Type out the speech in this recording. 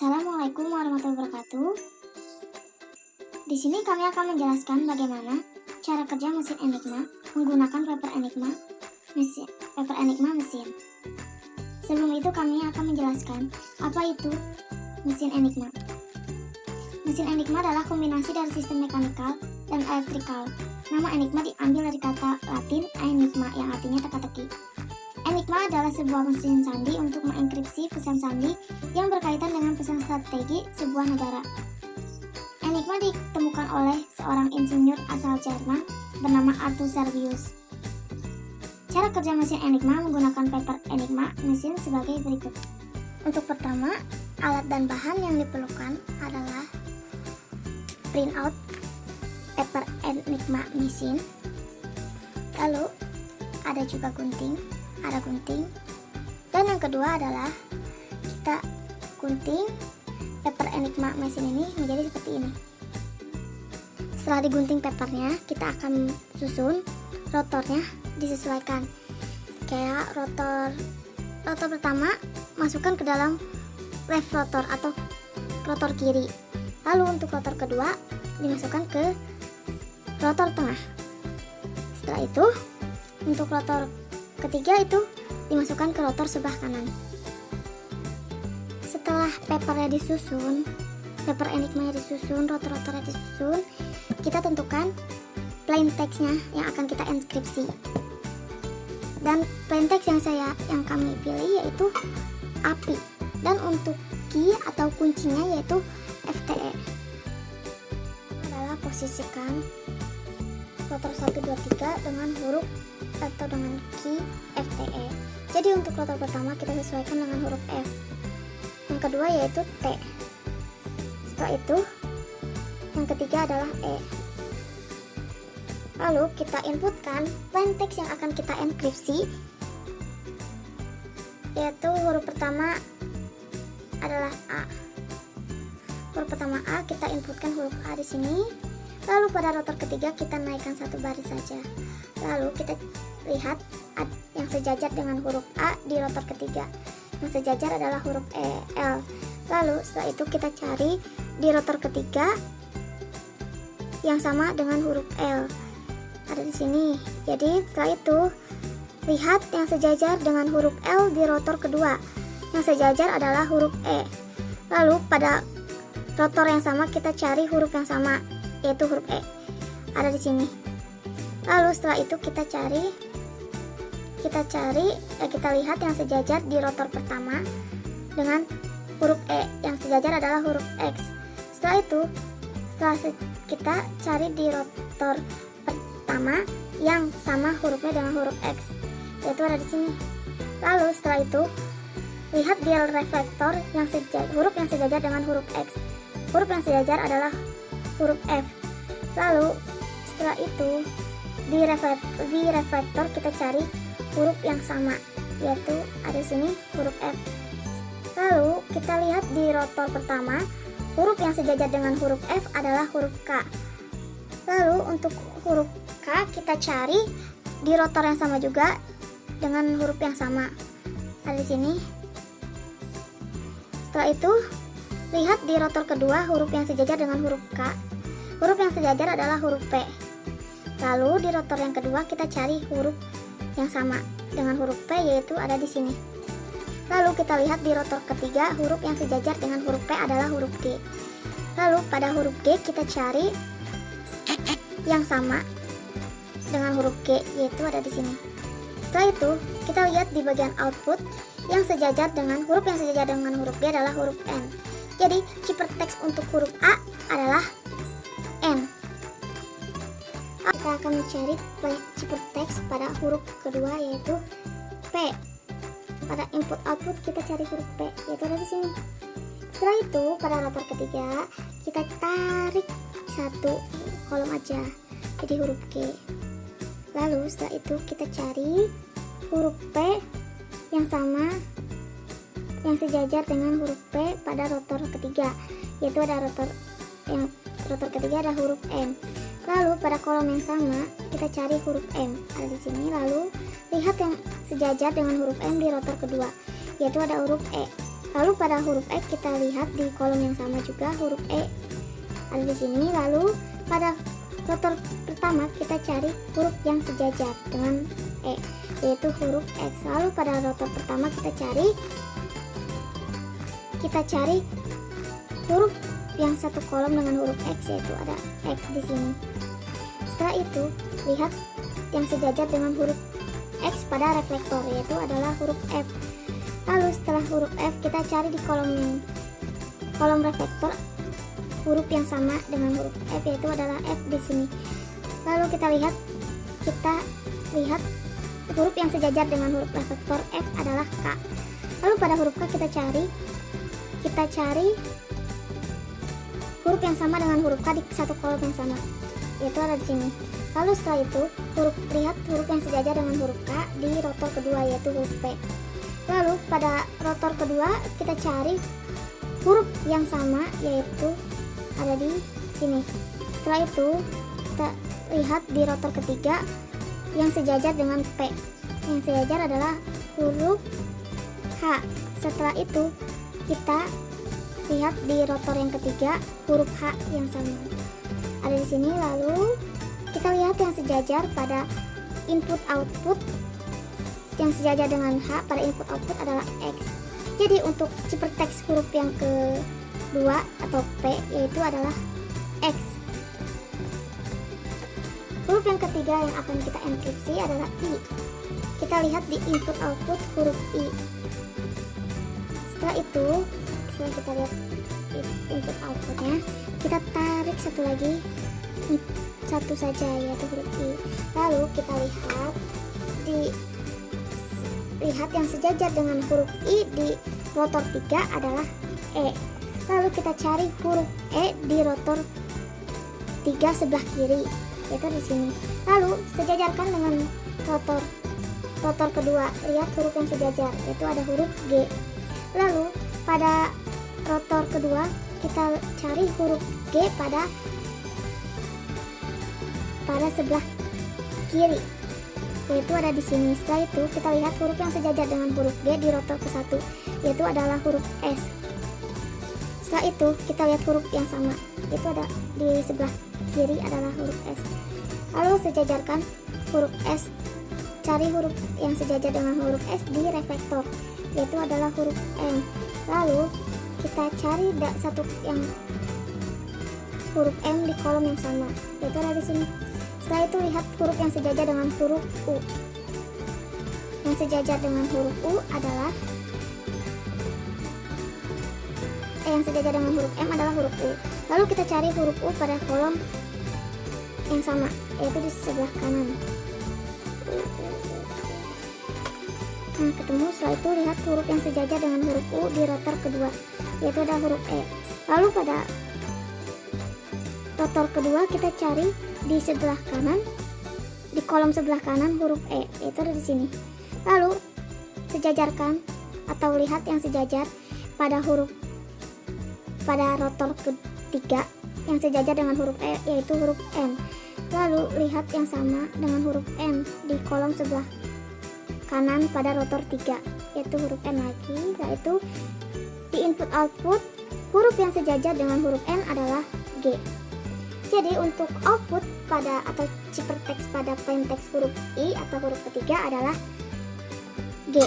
Assalamualaikum warahmatullahi wabarakatuh. Di sini kami akan menjelaskan bagaimana cara kerja mesin Enigma menggunakan paper Enigma mesin. Sebelum itu kami akan menjelaskan apa itu mesin Enigma. Mesin Enigma adalah kombinasi dari sistem mekanikal dan elektrikal. Nama Enigma diambil dari kata Latin enigma yang artinya teka-teki. Enigma adalah sebuah mesin sandi untuk mengenkripsi pesan sandi yang berkaitan dengan pesan strategi sebuah negara. Enigma ditemukan oleh seorang insinyur asal Jerman bernama Arthur Servius. Cara kerja mesin Enigma menggunakan paper Enigma mesin sebagai berikut. Untuk pertama, alat dan bahan yang diperlukan adalah printout paper Enigma mesin. Lalu ada juga gunting. Dan yang kedua adalah kita gunting paper Enigma mesin ini menjadi seperti ini. Setelah digunting papernya, kita akan susun rotornya, disesuaikan. Kayak rotor pertama masukkan ke dalam left rotor atau rotor kiri. Lalu untuk rotor kedua dimasukkan ke rotor tengah. Setelah itu untuk rotor ketiga itu dimasukkan ke rotor sebelah kanan. Setelah papernya disusun, paper Enigma disusun, rotor-rotornya disusun, kita tentukan plain text-nya yang akan kita inskripsi. Dan plain text yang kami pilih yaitu API, dan untuk key atau kuncinya yaitu FTE. Adalah posisikan rotor 1, 2, 3 dengan huruf atau dengan key FTE. Jadi untuk rotor pertama kita sesuaikan dengan huruf F. Yang kedua yaitu T. Setelah itu yang ketiga adalah E. Lalu kita inputkan plain text yang akan kita enkripsi, yaitu huruf pertama adalah A. Huruf pertama A kita inputkan huruf A di sini. Lalu pada rotor ketiga kita naikkan satu baris saja. Lalu kita lihat yang sejajar dengan huruf A di rotor ketiga. Yang sejajar adalah huruf L. Lalu setelah itu kita cari di rotor ketiga yang sama dengan huruf L. Ada di sini. Jadi setelah itu lihat yang sejajar dengan huruf L di rotor kedua. Yang sejajar adalah huruf E. Lalu pada rotor yang sama kita cari huruf yang sama, yaitu huruf E. Ada di sini. Lalu setelah itu kita lihat yang sejajar di rotor pertama dengan huruf E. Yang sejajar adalah huruf X. Setelah kita cari di rotor pertama yang sama hurufnya dengan huruf X, yaitu ada di sini. Lalu setelah itu lihat di reflektor huruf yang sejajar dengan huruf X. Huruf yang sejajar adalah huruf F. Lalu setelah itu di reflektor kita cari huruf yang sama, yaitu ada di sini huruf F. Lalu kita lihat di rotor pertama, huruf yang sejajar dengan huruf F adalah huruf K. Lalu untuk huruf K kita cari di rotor yang sama juga dengan huruf yang sama, ada di sini. Setelah itu lihat di rotor kedua huruf yang sejajar dengan huruf K. Huruf yang sejajar adalah huruf P. Lalu di rotor yang kedua kita cari huruf yang sama dengan huruf P, yaitu ada di sini. Lalu kita lihat di rotor ketiga huruf yang sejajar dengan huruf P adalah huruf G. Lalu pada huruf G kita cari yang sama dengan huruf G, yaitu ada di sini. Setelah itu kita lihat di bagian output yang sejajar dengan huruf yang sejajar dengan huruf G adalah huruf N. Jadi ciphertext untuk huruf A adalah N. Kita akan mencari ciphertext pada huruf kedua yaitu P. Pada input output kita cari huruf P, yaitu ada di sini. Setelah itu pada rotor ketiga kita tarik satu kolom aja, jadi huruf G. Lalu setelah itu kita cari huruf P yang sama, yang sejajar dengan huruf P pada rotor ketiga, yaitu ada rotor ketiga ada huruf M. Lalu pada kolom yang sama kita cari huruf M, ada di sini. Lalu lihat yang sejajar dengan huruf M di rotor kedua, yaitu ada huruf E. Lalu pada huruf X kita lihat di kolom yang sama juga huruf E ada di sini. Lalu pada rotor pertama kita cari huruf yang sejajar dengan E, yaitu huruf X. Lalu pada rotor pertama kita cari huruf yang satu kolom dengan huruf X, yaitu ada X di sini. Setelah itu lihat yang sejajar dengan huruf X pada reflektor, yaitu adalah huruf F. Lalu setelah huruf F kita cari di kolom reflektor huruf yang sama dengan huruf F, yaitu adalah F di sini. Lalu kita lihat huruf yang sejajar dengan huruf reflektor F adalah K. Lalu pada huruf K kita cari huruf yang sama dengan huruf K di satu kolom yang sama, yaitu ada di sini. Lalu setelah itu lihat huruf yang sejajar dengan huruf K di rotor kedua, yaitu huruf P. Lalu pada rotor kedua kita cari huruf yang sama, yaitu ada di sini. Setelah itu kita lihat di rotor ketiga yang sejajar dengan P. Yang sejajar adalah huruf H. Setelah itu kita lihat di rotor yang ketiga huruf H yang sama ada di sini. Lalu kita lihat yang sejajar pada input output, yang sejajar dengan H pada input output adalah X. Jadi untuk ciphertext huruf yang kedua atau P yaitu adalah X. Huruf yang ketiga yang akan kita enkripsi adalah I. Kita lihat di input output huruf I. Setelah kita lihat input outputnya, kita tarik satu saja, yaitu huruf I. Lalu kita lihat yang sejajar dengan huruf I di rotor 3 adalah E. Lalu kita cari huruf E di rotor 3 sebelah kiri, yaitu di sini. Lalu sejajarkan dengan rotor kedua, lihat huruf yang sejajar, yaitu ada huruf G. Lalu pada rotor kedua kita cari huruf G pada sebelah kiri, yaitu ada di sini. Setelah itu kita lihat huruf yang sejajar dengan huruf G di rotor ke-1, yaitu adalah huruf S. Setelah itu kita lihat huruf yang sama, yaitu ada di sebelah kiri adalah huruf S. Lalu sejajarkan huruf S, cari huruf yang sejajar dengan huruf S di reflektor, yaitu adalah huruf M. Lalu kita cari satu yang huruf M di kolom yang sama, yaitu ada di sini. Setelah itu lihat huruf yang sejajar dengan huruf U. Yang sejajar dengan huruf U adalah yang sejajar dengan huruf M adalah huruf U. Lalu kita cari huruf U pada kolom yang sama, yaitu di sebelah kanan. Nah, ketemu. Setelah itu lihat huruf yang sejajar dengan huruf U di rotor kedua, yaitu ada huruf E. Lalu pada rotor kedua kita cari di sebelah kanan, di kolom sebelah kanan huruf E, yaitu ada di sini. Lalu sejajarkan atau lihat yang sejajar pada rotor ketiga yang sejajar dengan huruf E, yaitu huruf N. Lalu lihat yang sama dengan huruf N di kolom sebelah kanan pada rotor 3, yaitu huruf N lagi. Setelah itu di input output huruf yang sejajar dengan huruf N adalah G. Jadi untuk output atau ciphertext pada plaintext huruf I atau huruf ketiga adalah G.